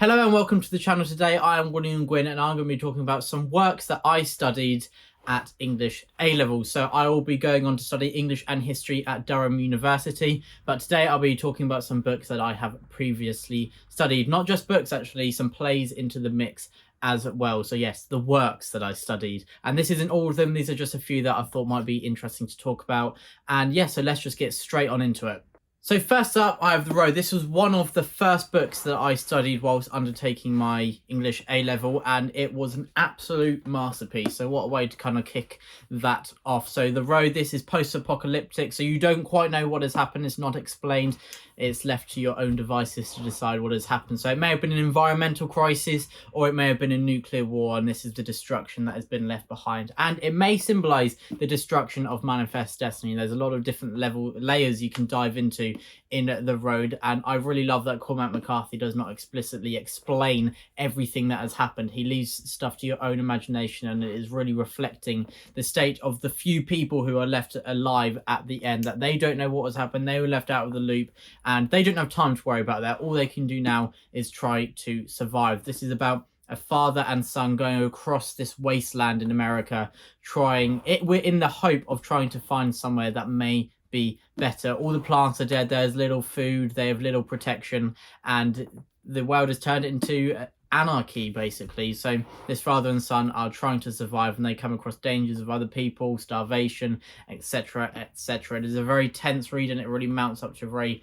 Hello and welcome to the channel. Today I am William Gwyn and I'm going to be talking about some works that I studied at English A-level. So I will be going on to study English and history at Durham University, but today I'll be talking about some books that I have previously studied. Not just books, actually, some plays into the mix as well. So yes, the works that I studied, and this isn't all of them, these are just a few that I thought might be interesting to talk about. And yeah, so let's just get straight on into it. So first up, I have The Road. This was one of the first books that I studied whilst undertaking my English A-level, and it was an absolute masterpiece. So what a way to kind of kick that off. So The Road, this is post-apocalyptic, so you don't quite know what has happened. It's not explained. It's left to your own devices to decide what has happened. So it may have been an environmental crisis, or it may have been a nuclear war, and this is the destruction that has been left behind. And it may symbolise the destruction of Manifest Destiny. There's a lot of different layers you can dive into in The Road, and I really love that Cormac McCarthy does not explicitly explain everything that has happened. He leaves stuff to your own imagination, and it is really reflecting the state of the few people who are left alive at the end, that they don't know what has happened. They were left out of the loop and they don't have time to worry about that. All they can do now is try to survive. This is about a father and son going across this wasteland in America, we're in the hope of trying to find somewhere that may be better. All the plants are dead, there's little food, they have little protection, and the world has turned into anarchy, basically. So this father and son are trying to survive, and they come across dangers of other people, starvation, etc, etc. It is a very tense read, and it really mounts up to a very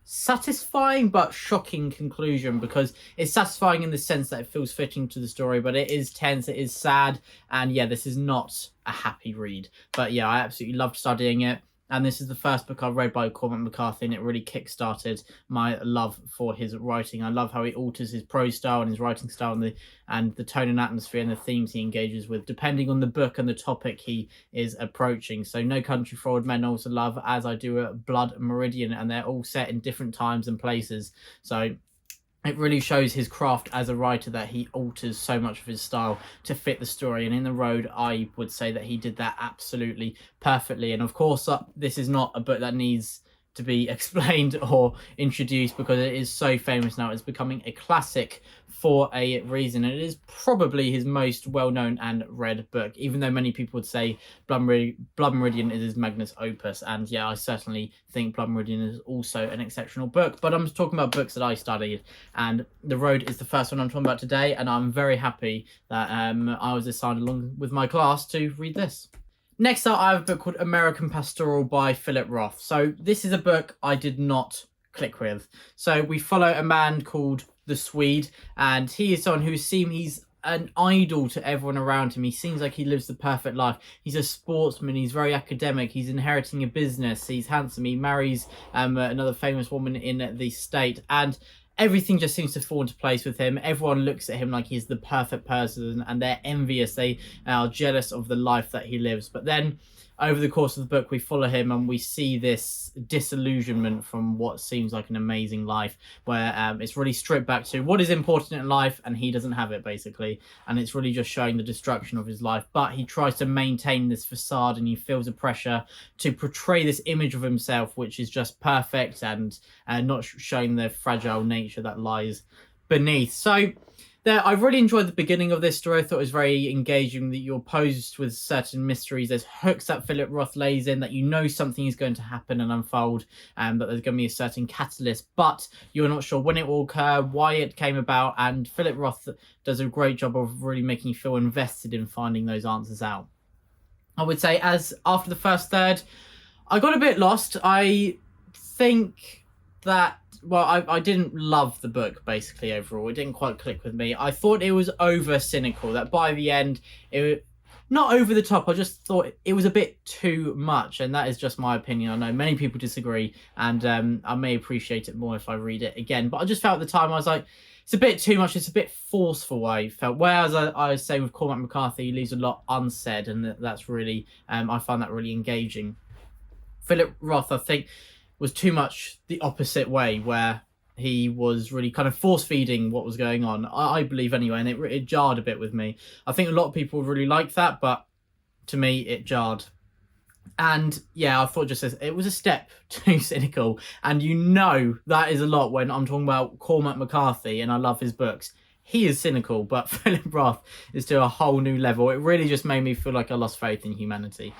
satisfying but shocking conclusion, because it's satisfying in the sense that it feels fitting to the story, but it is tense, it is sad, and yeah, this is not a happy read. But yeah, I absolutely loved studying it. And this is the first book I read by Cormac McCarthy, and it really kick-started my love for his writing. I love how he alters his prose style and his writing style, and the tone and atmosphere and the themes he engages with, depending on the book and the topic he is approaching. So No Country for Old Men I also love, as I do Blood Meridian, and they're all set in different times and places. So it really shows his craft as a writer, that he alters so much of his style to fit the story. And in The Road, I would say that he did that absolutely perfectly. And of course, this is not a book that needs to be explained or introduced, because it is so famous now. It's becoming a classic for a reason. It is probably his most well-known and read book, even though many people would say Blood Meridian is his magnus opus. And yeah, I certainly think Blood Meridian is also an exceptional book, but I'm talking about books that I studied, and The Road is the first one I'm talking about today, and I'm very happy that I was assigned along with my class to read this. Next up, I have a book called American Pastoral by Philip Roth. So this is a book I did not click with. So we follow a man called the Swede, and he is someone he's an idol to everyone around him. He seems like he lives the perfect life. He's a sportsman, he's very academic, he's inheriting a business, he's handsome, he marries another famous woman in the state, and everything just seems to fall into place with him. Everyone looks at him like he's the perfect person, and they're envious. They are jealous of the life that he lives. But then over the course of the book, we follow him and we see this disillusionment from what seems like an amazing life, where it's really stripped back to what is important in life, and he doesn't have it, basically. And it's really just showing the destruction of his life. But he tries to maintain this facade, and he feels a pressure to portray this image of himself, which is just perfect, and not showing the fragile nature that lies beneath. So I really enjoyed the beginning of this story. I thought it was very engaging, that you're posed with certain mysteries. There's hooks that Philip Roth lays in, that you know something is going to happen and unfold, and that there's going to be a certain catalyst, but you're not sure when it will occur, why it came about, and Philip Roth does a great job of really making you feel invested in finding those answers out. I would say, as after the first third, I got a bit lost. I think that, well, I didn't love the book, basically, overall. It didn't quite click with me. I thought it was over cynical, that by the end, not over the top, I just thought it was a bit too much, and that is just my opinion. I know many people disagree, and I may appreciate it more if I read it again, but I just felt at the time, I was like, it's a bit too much, it's a bit forceful, I felt. Whereas I say with Cormac McCarthy, he leaves a lot unsaid, and that's really, I find that really engaging. Philip Roth, I think, was too much the opposite way, where he was really kind of force-feeding what was going on, I believe anyway, and it jarred a bit with me. I think a lot of people really like that, but to me, it jarred. And yeah, I thought just as it was a step too cynical. And you know that is a lot when I'm talking about Cormac McCarthy and I love his books. He is cynical, but Philip Roth is to a whole new level. It really just made me feel like I lost faith in humanity.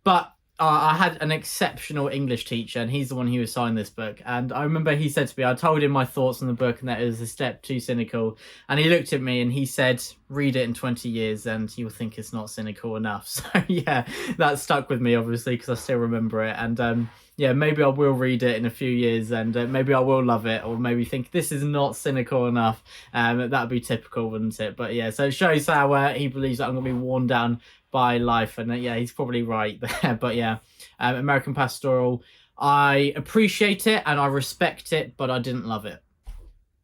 But I had an exceptional English teacher, and he's the one who assigned this book. And I remember he said to me, I told him my thoughts on the book and that it was a step too cynical. And he looked at me and he said, read it in 20 years and you'll think it's not cynical enough. So yeah, that stuck with me, obviously, because I still remember it. And yeah, maybe I will read it in a few years and maybe I will love it, or maybe think this is not cynical enough. That would be typical, wouldn't it? But yeah, so it shows how he believes that I'm going to be worn down by life. And yeah, he's probably right there. But yeah, American Pastoral, I appreciate it and I respect it, but I didn't love it.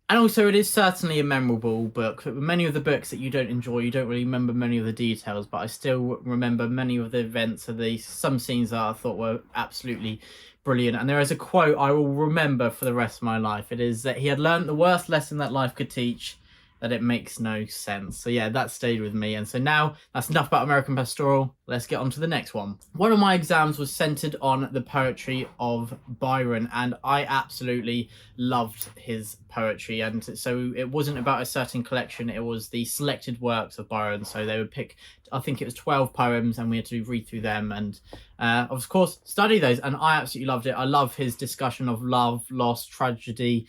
And also, it is certainly a memorable book. Many of the books that you don't enjoy, you don't really remember many of the details, but I still remember many of the events of some scenes that I thought were absolutely brilliant. And there is a quote I will remember for the rest of my life. It is that he had learned the worst lesson that life could teach, that it makes no sense. So yeah, that stayed with me. And so now that's enough about American Pastoral. Let's get on to the next one. One of my exams was centered on the poetry of Byron, and I absolutely loved his poetry. And so it wasn't about a certain collection, it was the selected works of Byron. So they would pick, I think it was 12 poems, and we had to read through them and of course study those. And I absolutely loved it. I love his discussion of love, loss, tragedy,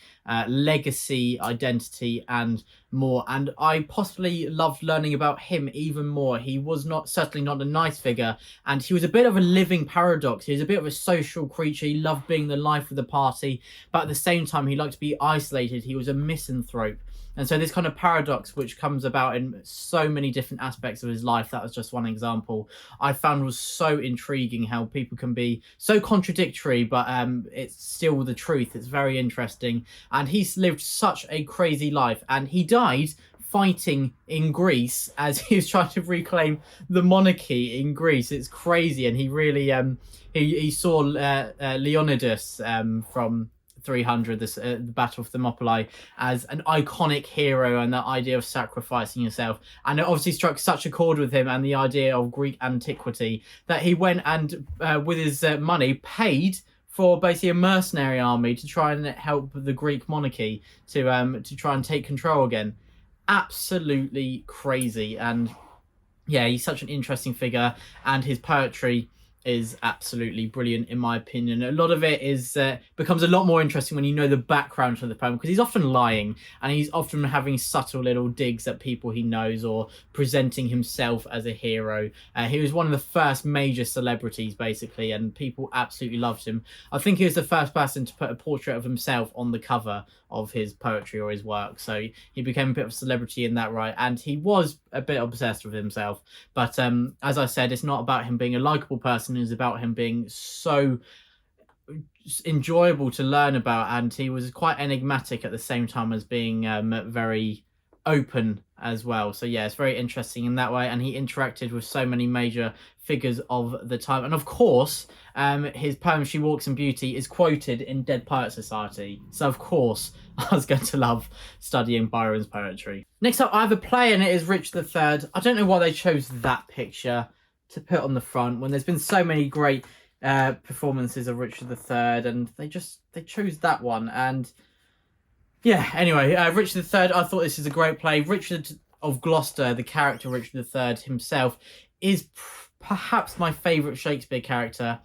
legacy, identity, and more. And I possibly loved learning about him even more. He was certainly not a nice figure, and he was a bit of a living paradox. He was a bit of a social creature. He loved being the life of the party, but at the same time he liked to be isolated. He was a misanthrope. And so this kind of paradox, which comes about in so many different aspects of his life, that was just one example, I found was so intriguing, how people can be so contradictory, but it's still the truth. It's very interesting. And he's lived such a crazy life, and he died fighting in Greece as he was trying to reclaim the monarchy in Greece. It's crazy. And he really he saw Leonidas from 300, the Battle of Thermopylae, as an iconic hero, and that idea of sacrificing yourself. And it obviously struck such a chord with him and the idea of Greek antiquity that he went and with his money paid for basically a mercenary army to try and help the Greek monarchy to try and take control again. Absolutely crazy. And yeah, he's such an interesting figure, and his poetry is absolutely brilliant in my opinion. A lot of it is becomes a lot more interesting when you know the background to the poem, because he's often lying and he's often having subtle little digs at people he knows, or presenting himself as a hero. He was one of the first major celebrities basically, and people absolutely loved him. I think he was the first person to put a portrait of himself on the cover of his poetry or his work, so he became a bit of a celebrity in that right. And he was a bit obsessed with himself, but as I said, it's not about him being a likable person, it's about him being so enjoyable to learn about. And he was quite enigmatic at the same time as being very open as well. So yeah, it's very interesting in that way, and he interacted with so many major figures of the time. And of course, his poem She Walks in Beauty is quoted in Dead Poet Society, so of course I was going to love studying Byron's poetry. Next up, I have a play, and it is Richard III. I don't know why they chose that picture to put on the front when there's been so many great performances of Richard III, and they chose that one. And yeah, anyway, Richard III, I thought this is a great play. Richard of Gloucester, the character Richard III himself, is perhaps my favourite Shakespeare character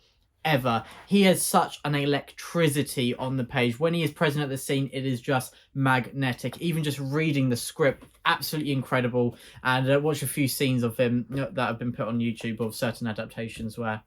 ever. He has such an electricity on the page. When he is present at the scene, it is just magnetic. Even just reading the script, absolutely incredible. And watch a few scenes of him that have been put on YouTube of certain adaptations where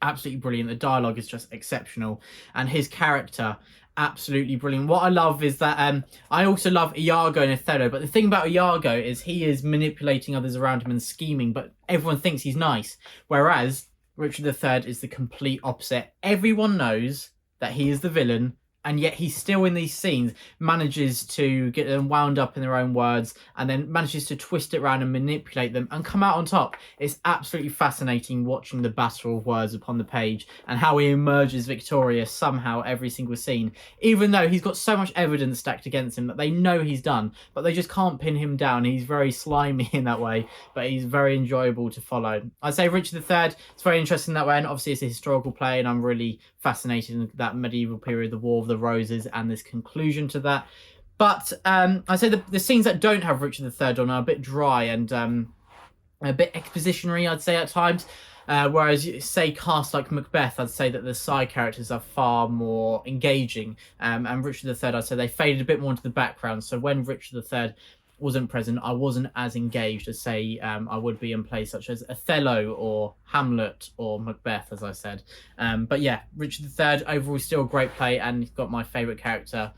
absolutely brilliant. The dialogue is just exceptional, and his character absolutely brilliant. What I love is that I also love Iago and Othello, but the thing about Iago is he is manipulating others around him and scheming, but everyone thinks he's nice, whereas Richard III is the complete opposite. Everyone knows that he is the villain, and yet he's still in these scenes manages to get them wound up in their own words, and then manages to twist it around and manipulate them and come out on top. It's absolutely fascinating watching the battle of words upon the page and how he emerges victorious somehow every single scene, even though he's got so much evidence stacked against him that they know he's done, but they just can't pin him down. He's very slimy in that way, but he's very enjoyable to follow. I'd say Richard III, it's very interesting that way, and obviously it's a historical play, and I'm really fascinated in that medieval period, the War of the Roses, and this conclusion to that. But I'd say the scenes that don't have Richard III on are a bit dry and a bit expositionary, I'd say, at times. Whereas, say, cast like Macbeth, I'd say that the side characters are far more engaging. And Richard III, I'd say they faded a bit more into the background. So when Richard III wasn't present, I wasn't as engaged as, say, I would be in plays such as Othello or Hamlet or Macbeth, as I said. But yeah, Richard III overall still a great play, and he's got my favourite character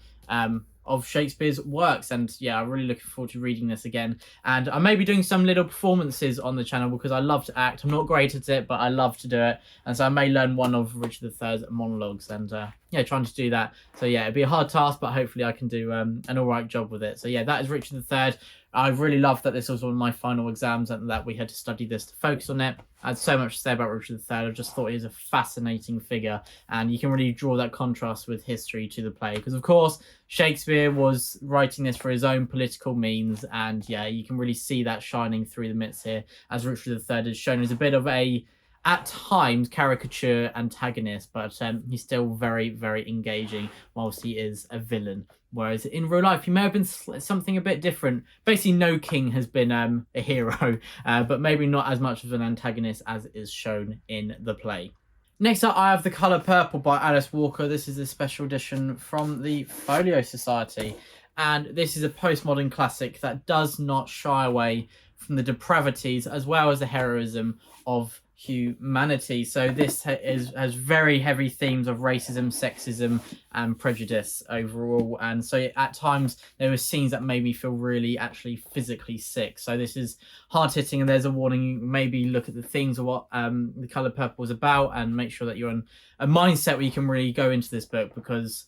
of Shakespeare's works. And yeah, I'm really looking forward to reading this again. And I may be doing some little performances on the channel because I love to act. I'm not great at it, but I love to do it. And so I may learn one of Richard III's monologues and yeah, trying to do that. So yeah, it'd be a hard task, but hopefully I can do an all right job with it. So yeah, that is Richard III. I really loved that this was one of my final exams and that we had to study this to focus on it. I had so much to say about Richard III. I just thought he was a fascinating figure, and you can really draw that contrast with history to the play. Because, of course, Shakespeare was writing this for his own political means, and yeah, you can really see that shining through the midst here, as Richard III is shown as a bit of a, at times, caricature antagonist, but he's still very, very engaging whilst he is a villain. Whereas in real life, he may have been something a bit different. Basically, no king has been a hero, but maybe not as much of an antagonist as is shown in the play. Next up, I have The Colour Purple by Alice Walker. This is a special edition from the Folio Society. And this is a postmodern classic that does not shy away from the depravities as well as the heroism of humanity. So this has very heavy themes of racism, sexism, and prejudice overall. And so at times there were scenes that made me feel really actually physically sick. So this is hard hitting, and there's a warning. Maybe look at the themes of what The Colour Purple is about, and make sure that you're in a mindset where you can really go into this book, because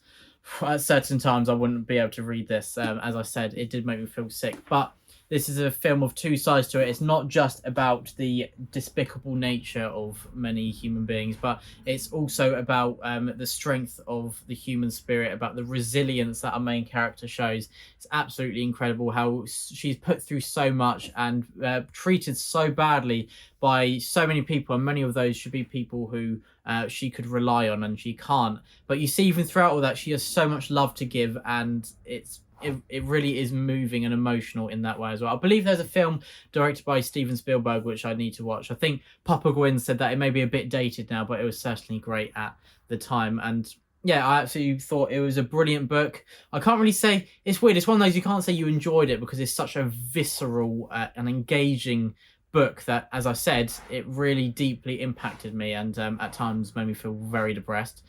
at certain times I wouldn't be able to read this. As I said, it did make me feel sick, but this is a film of two sides to it. It's not just about the despicable nature of many human beings, but it's also about the strength of the human spirit, about the resilience that our main character shows. It's absolutely incredible how she's put through so much and treated so badly by so many people, and many of those should be people who she could rely on, and she can't. But you see, even throughout all that, she has so much love to give, and it really is moving and emotional in that way as well. I believe there's a film directed by Steven Spielberg which I need to watch. I think Papa Gwyn said that it may be a bit dated now, but it was certainly great at the time. And yeah, I absolutely thought it was a brilliant book. I can't really say, it's weird, it's one of those you can't say you enjoyed it because it's such a visceral and engaging book that, as I said, it really deeply impacted me, and at times made me feel very depressed.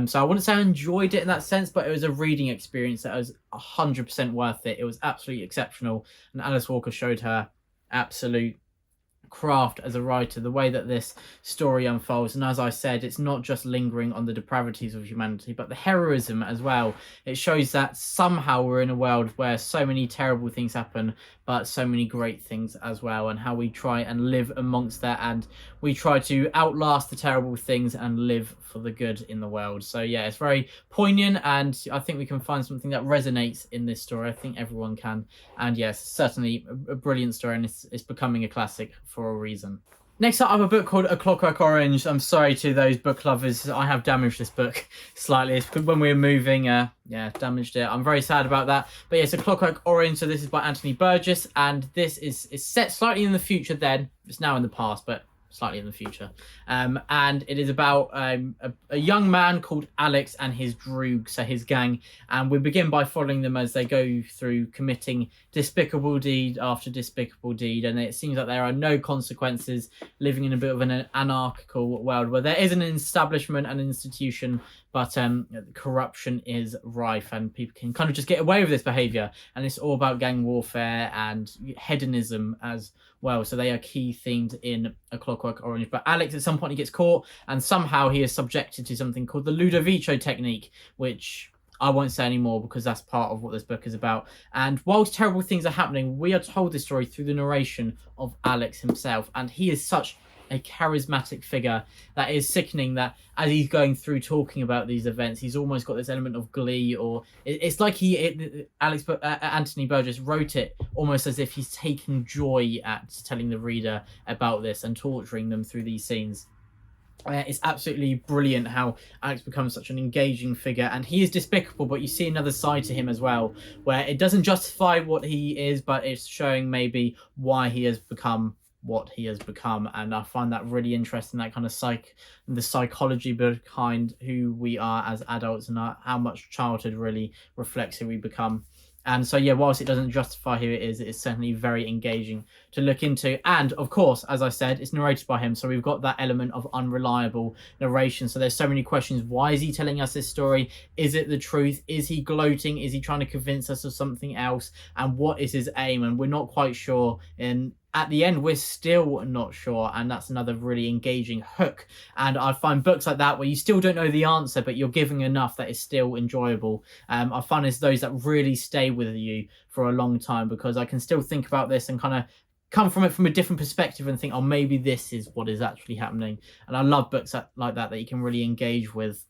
So I wouldn't say I enjoyed it in that sense, but it was a reading experience that was 100% worth it. It was absolutely exceptional, and Alice Walker showed her absolute craft as a writer, the way that this story unfolds. And as I said, it's not just lingering on the depravities of humanity, but the heroism as well. It shows that somehow we're in a world where so many terrible things happen, but so many great things as well, and how we try and live amongst that, and we try to outlast the terrible things and live for the good in the world. So yeah, it's very poignant, and I think we can find something that resonates in this story. I think everyone can. And yes, certainly a brilliant story, and it's becoming a classic for a reason. Next up, I have a book called A Clockwork Orange. I'm sorry to those book lovers. I have damaged this book slightly. It's when we were moving, damaged it. I'm very sad about that. But yeah, it's A Clockwork Orange. So this is by Anthony Burgess, and this is set slightly in the future then. It's now in the past, but slightly in the future. And it is about a young man called Alex and his Droog, so his gang. And we begin by following them as they go through committing despicable deed after despicable deed. And it seems like there are no consequences, living in a bit of an anarchical world where there is an establishment and institution, but corruption is rife, and people can kind of just get away with this behaviour. And it's all about gang warfare and hedonism as well. So they are key themes in A Clockwork Orange. But Alex, at some point, he gets caught, and somehow he is subjected to something called the Ludovico technique, which I won't say any more because that's part of what this book is about. And whilst terrible things are happening, we are told this story through the narration of Alex himself, and he is such a charismatic figure that is sickening that as he's going through talking about these events, he's almost got this element of glee, or it's like Anthony Burgess wrote it almost as if he's taking joy at telling the reader about this and torturing them through these scenes. It's absolutely brilliant how Alex becomes such an engaging figure, and he is despicable, but you see another side to him as well, where it doesn't justify what he is, but it's showing maybe why he has become what he has become. And I find that really interesting, that kind of the psychology behind who we are as adults, and how much childhood really reflects who we become. And so, yeah, whilst it doesn't justify who it is, it's certainly very engaging to look into. And of course, as I said, it's narrated by him. So we've got that element of unreliable narration. So there's so many questions. Why is he telling us this story? Is it the truth? Is he gloating? Is he trying to convince us of something else? And what is his aim? And we're not quite sure. And at the end, we're still not sure, and that's another really engaging hook. And I find books like that where you still don't know the answer, but you're giving enough that is still enjoyable. I find it's those that really stay with you for a long time, because I can still think about this and kind of come from it from a different perspective and think, oh, maybe this is what is actually happening. And I love books like that you can really engage with.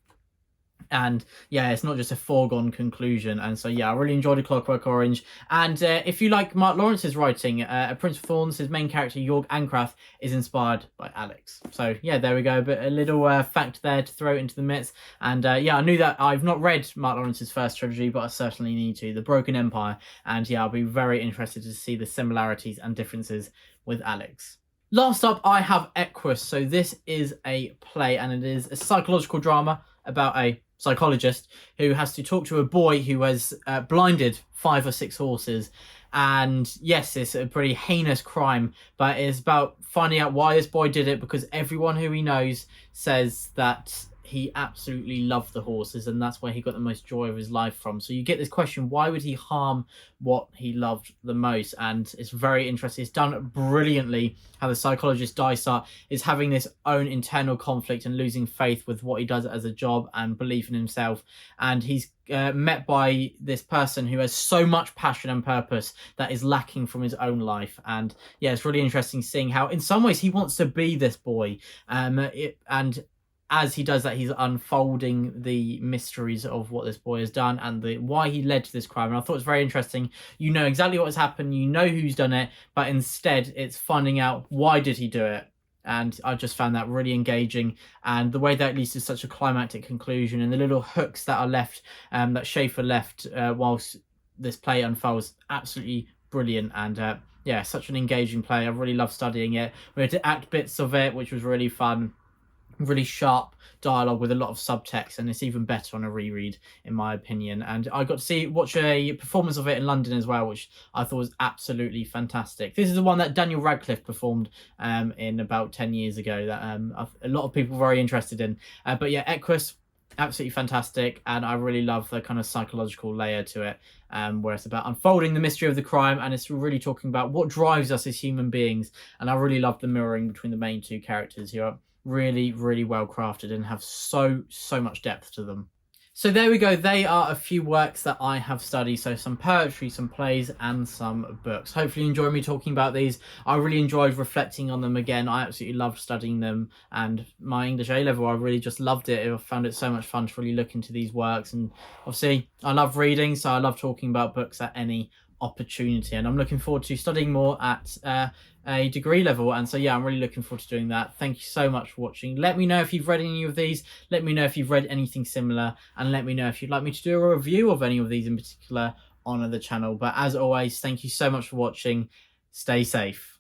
And yeah, it's not just a foregone conclusion. And so yeah, I really enjoyed A Clockwork Orange. And if you like Mark Lawrence's writing, A Prince of Thorns, his main character York Ancraft is inspired by Alex. So yeah, there we go, but a little fact there to throw into the mix. And yeah, I knew that I've not read Mark Lawrence's first trilogy, but I certainly need to, The Broken Empire. And yeah, I'll be very interested to see the similarities and differences with Alex. Last up, I have Equus. So this is a play, and it is a psychological drama about a psychologist who has to talk to a boy who has blinded 5 or 6 horses. And yes, it's a pretty heinous crime, but it's about finding out why this boy did it, because everyone who he knows says that he absolutely loved the horses, and that's where he got the most joy of his life from. So you get this question, why would he harm what he loved the most? And it's very interesting. It's done brilliantly, how the psychologist Dysart is having this own internal conflict and losing faith with what he does as a job and belief in himself. And he's met by this person who has so much passion and purpose that is lacking from his own life. And yeah, it's really interesting seeing how in some ways he wants to be this boy. And as he does that, he's unfolding the mysteries of what this boy has done and why he led to this crime. And I thought it was very interesting. You know exactly what has happened, you know who's done it, but instead it's finding out why did he do it. And I just found that really engaging, and the way that leads to such a climactic conclusion, and the little hooks that are left, that Schaeffer left whilst this play unfolds, absolutely brilliant. And yeah, such an engaging play. I really love studying it. We had to act bits of it, which was really fun. Really sharp dialogue with a lot of subtext, and it's even better on a reread in my opinion. And I got to watch a performance of it in London as well, which I thought was absolutely fantastic. This is the one that Daniel Radcliffe performed in about 10 years ago, that a lot of people were very interested in. But yeah, Equus, absolutely fantastic, and I really love the kind of psychological layer to it, where it's about unfolding the mystery of the crime, and it's really talking about what drives us as human beings. And I really love the mirroring between the main 2 characters, who are really, really well crafted and have so much depth to them. So there we go. They are a few works that I have studied. So some poetry, some plays, and some books. Hopefully you enjoy me talking about these. I really enjoyed reflecting on them again. I absolutely loved studying them. And my English A-level, I really just loved it. I found it so much fun to really look into these works. And obviously I love reading, so I love talking about books at any opportunity. And I'm looking forward to studying more at a degree level. And so yeah, I'm really looking forward to doing that. Thank you so much for watching. Let me know if you've read any of these. Let me know if you've read anything similar, and let me know if you'd like me to do a review of any of these in particular on the channel. But as always, thank you so much for watching. Stay safe.